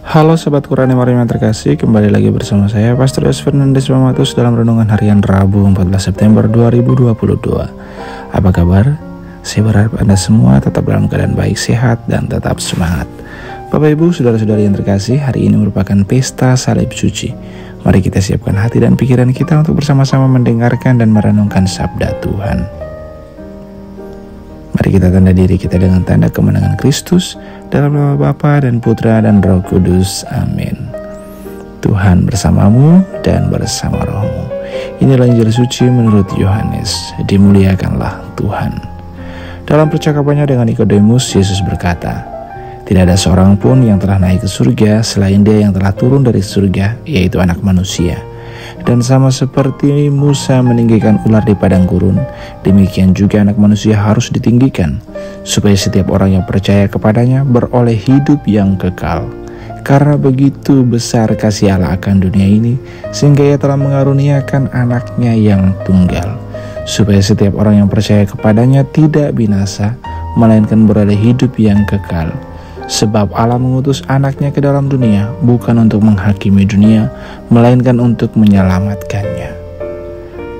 Halo Sobat Quran yang terkasih, kembali lagi bersama saya Pastor Yos Fernandes Mamatus dalam Renungan Harian Rabu 14 September 2022. Apa kabar? Saya berharap Anda semua tetap dalam keadaan baik, sehat, dan tetap semangat. Bapak Ibu, Saudara-saudari yang terkasih, hari ini merupakan pesta salib suci. Mari kita siapkan hati dan pikiran kita untuk bersama-sama mendengarkan dan merenungkan sabda Tuhan. Mari kita tanda diri kita dengan tanda kemenangan Kristus dalam nama Bapa dan Putra dan Roh Kudus. Amin. Tuhan bersamamu dan bersama rohmu. Inilah Injil suci menurut Yohanes. Dimuliakanlah Tuhan. Dalam percakapannya dengan Nikodemus, Yesus berkata, "Tidak ada seorang pun yang telah naik ke surga selain Dia yang telah turun dari surga, yaitu Anak Manusia. Dan sama seperti Musa meninggikan ular di padang gurun, demikian juga Anak Manusia harus ditinggikan, supaya setiap orang yang percaya kepadanya beroleh hidup yang kekal. Karena begitu besar kasih Allah akan dunia ini, sehingga Ia telah mengaruniakan anaknya yang tunggal, supaya setiap orang yang percaya kepadanya tidak binasa, melainkan beroleh hidup yang kekal. Sebab Allah mengutus anaknya ke dalam dunia, bukan untuk menghakimi dunia, melainkan untuk menyelamatkannya."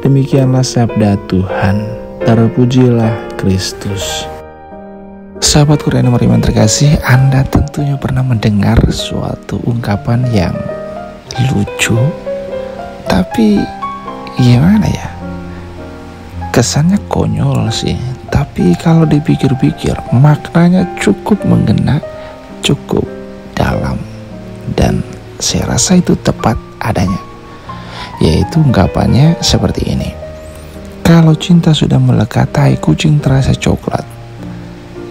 Demikianlah sabda Tuhan. Terpujilah Kristus. Sahabat Quran yang terkasih, Anda tentunya pernah mendengar suatu ungkapan yang lucu, tapi gimana ya, kesannya konyol sih. Tapi kalau dipikir-pikir, maknanya cukup mengena, cukup dalam, dan saya rasa itu tepat adanya. Yaitu ungkapannya seperti ini: kalau cinta sudah melekat, tai kucing terasa coklat.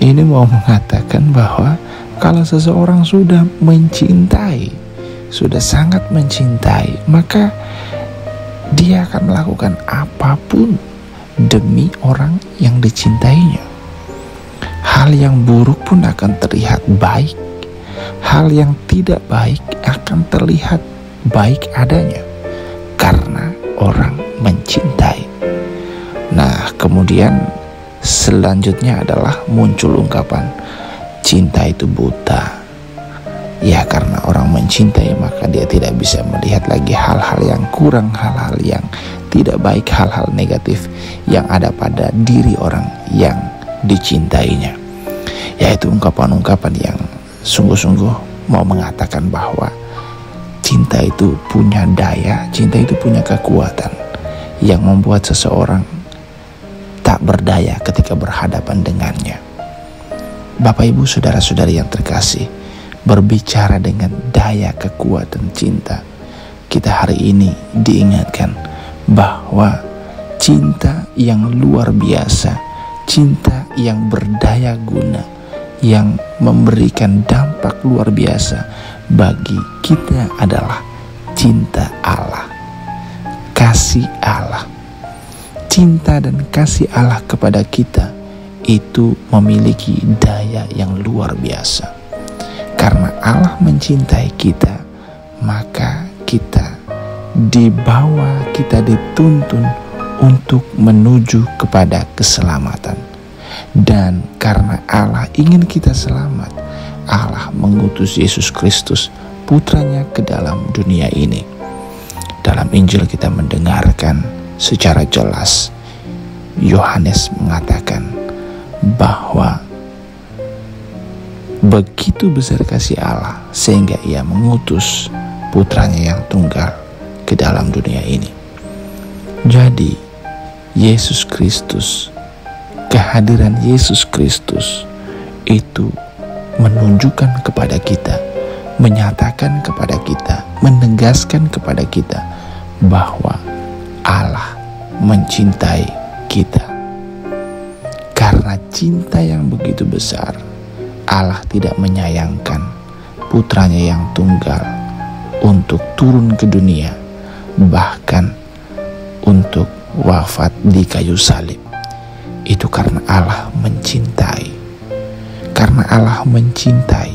Ini mau mengatakan bahwa kalau seseorang sudah mencintai, sudah sangat mencintai, maka dia akan melakukan apapun demi orang yang dicintainya. Hal yang buruk pun akan terlihat baik, hal yang tidak baik akan terlihat baik adanya, karena orang mencintai. Nah, kemudian selanjutnya adalah muncul ungkapan cinta itu buta. Ya, karena orang mencintai maka dia tidak bisa melihat lagi hal-hal yang kurang, hal-hal yang tidak baik, hal-hal negatif yang ada pada diri orang yang dicintainya. Yaitu ungkapan-ungkapan yang sungguh-sungguh mau mengatakan bahwa cinta itu punya daya, cinta itu punya kekuatan yang membuat seseorang tak berdaya ketika berhadapan dengannya. Bapak Ibu, saudara-saudari yang terkasih, berbicara dengan daya kekuatan cinta, kita hari ini diingatkan bahwa cinta yang luar biasa, cinta yang berdaya guna, yang memberikan dampak luar biasa bagi kita adalah cinta Allah, kasih Allah. Cinta dan kasih Allah kepada kita itu memiliki daya yang luar biasa. Karena Allah mencintai kita, maka kita dibawa, kita dituntun untuk menuju kepada keselamatan. Dan karena Allah ingin kita selamat, Allah mengutus Yesus Kristus, putranya, ke dalam dunia ini. Dalam Injil kita mendengarkan secara jelas Yohanes mengatakan bahwa begitu besar kasih Allah sehingga Ia mengutus putranya yang tunggal ke dalam dunia ini. Jadi Yesus Kristus, kehadiran Yesus Kristus itu menunjukkan kepada kita, menyatakan kepada kita, menegaskan kepada kita bahwa Allah mencintai kita. Karena cinta yang begitu besar, Allah tidak menyayangkan putranya yang tunggal untuk turun ke dunia, bahkan untuk wafat di kayu salib. Itu karena Allah mencintai. Karena Allah mencintai,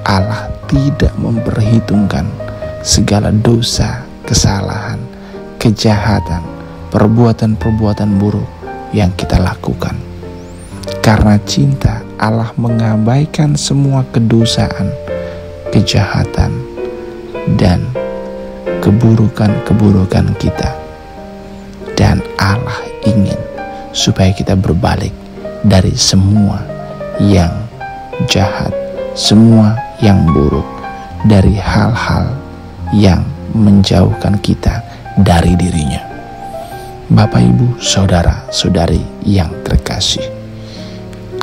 Allah tidak memperhitungkan segala dosa, kesalahan, kejahatan, perbuatan-perbuatan buruk yang kita lakukan. Karena cinta, Allah mengabaikan semua kedosaan, kejahatan, dan keburukan-keburukan kita. Dan Allah ingin supaya kita berbalik dari semua yang jahat, semua yang buruk, dari hal-hal yang menjauhkan kita dari dirinya. Bapak, Ibu, saudara-saudari yang terkasih,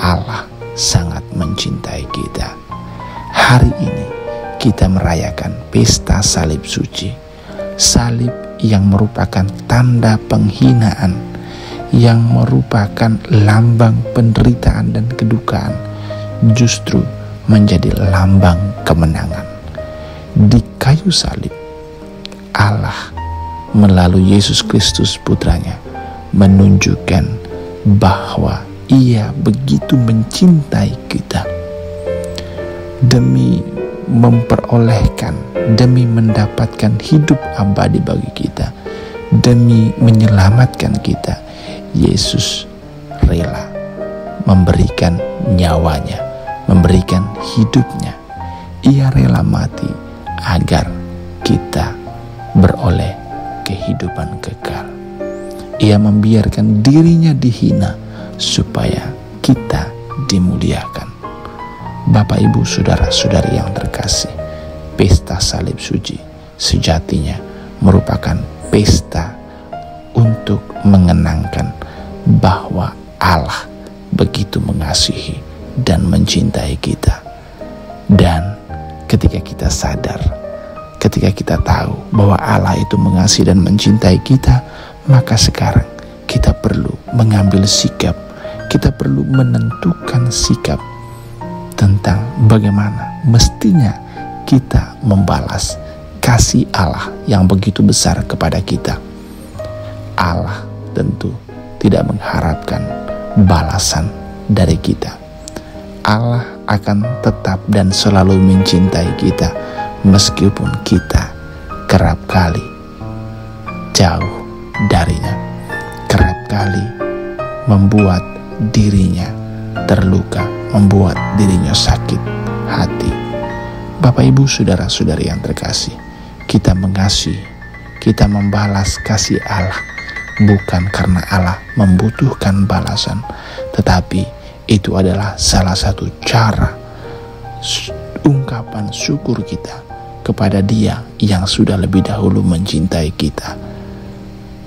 Allah sangat mencintai kita. Hari ini kita merayakan pesta salib suci. Salib yang merupakan tanda penghinaan, yang merupakan lambang penderitaan dan kedukaan, justru menjadi lambang kemenangan. Di kayu salib, Allah melalui Yesus Kristus putranya menunjukkan bahwa Ia begitu mencintai kita. Demi memperolehkan, demi mendapatkan hidup abadi bagi kita, demi menyelamatkan kita, Yesus rela memberikan nyawanya, memberikan hidupnya. Ia rela mati agar kita beroleh kehidupan kekal. Ia membiarkan dirinya dihina supaya kita dimuliakan. Bapak, Ibu, saudara-saudari yang terkasih, pesta salib suci sejatinya merupakan pesta untuk mengenangkan bahwa Allah begitu mengasihi dan mencintai kita. Dan ketika kita sadar, ketika kita tahu bahwa Allah itu mengasihi dan mencintai kita, maka sekarang kita perlu mengambil sikap, kita perlu menentukan sikap tentang bagaimana mestinya kita membalas kasih Allah yang begitu besar kepada kita. Allah tentu tidak mengharapkan balasan dari kita. Allah akan tetap dan selalu mencintai kita meskipun kita kerap kali jauh darinya, kerap kali membuat dirinya terluka, membuat dirinya sakit hati. Bapak, Ibu, saudara-saudari yang terkasih, kita mengasihi, kita membalas kasih Allah bukan karena Allah membutuhkan balasan, tetapi itu adalah salah satu cara ungkapan syukur kita kepada Dia yang sudah lebih dahulu mencintai kita.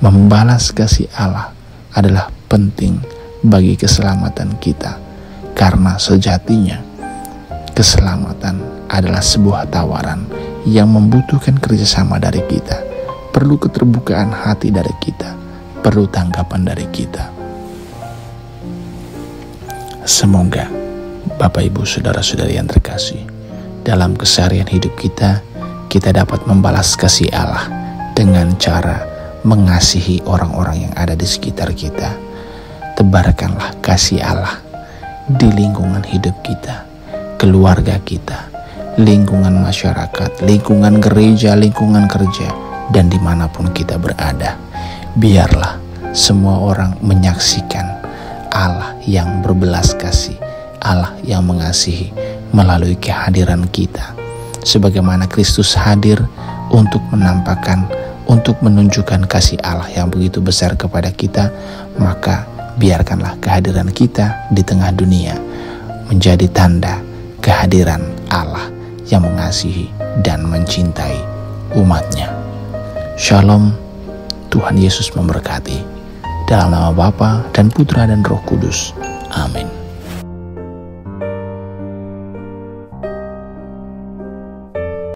Membalas kasih Allah adalah penting bagi keselamatan kita, karena sejatinya keselamatan adalah sebuah tawaran yang membutuhkan kerjasama dari kita, perlu keterbukaan hati dari kita, perlu tanggapan dari kita. Semoga Bapak, Ibu, saudara-saudari yang terkasih, dalam keseharian hidup kita dapat membalas kasih Allah dengan cara mengasihi orang-orang yang ada di sekitar kita. Tebarkanlah kasih Allah di lingkungan hidup kita, keluarga kita, lingkungan masyarakat, lingkungan gereja, lingkungan kerja, dan dimanapun kita berada. Biarlah semua orang menyaksikan Allah yang berbelas kasih, Allah yang mengasihi melalui kehadiran kita. Sebagaimana Kristus hadir untuk menampakkan, untuk menunjukkan kasih Allah yang begitu besar kepada kita, maka biarkanlah kehadiran kita di tengah dunia menjadi tanda kehadiran Allah yang mengasihi dan mencintai umatnya. Shalom, Tuhan Yesus memberkati. Dalam nama Bapa dan Putra dan Roh Kudus. Amin.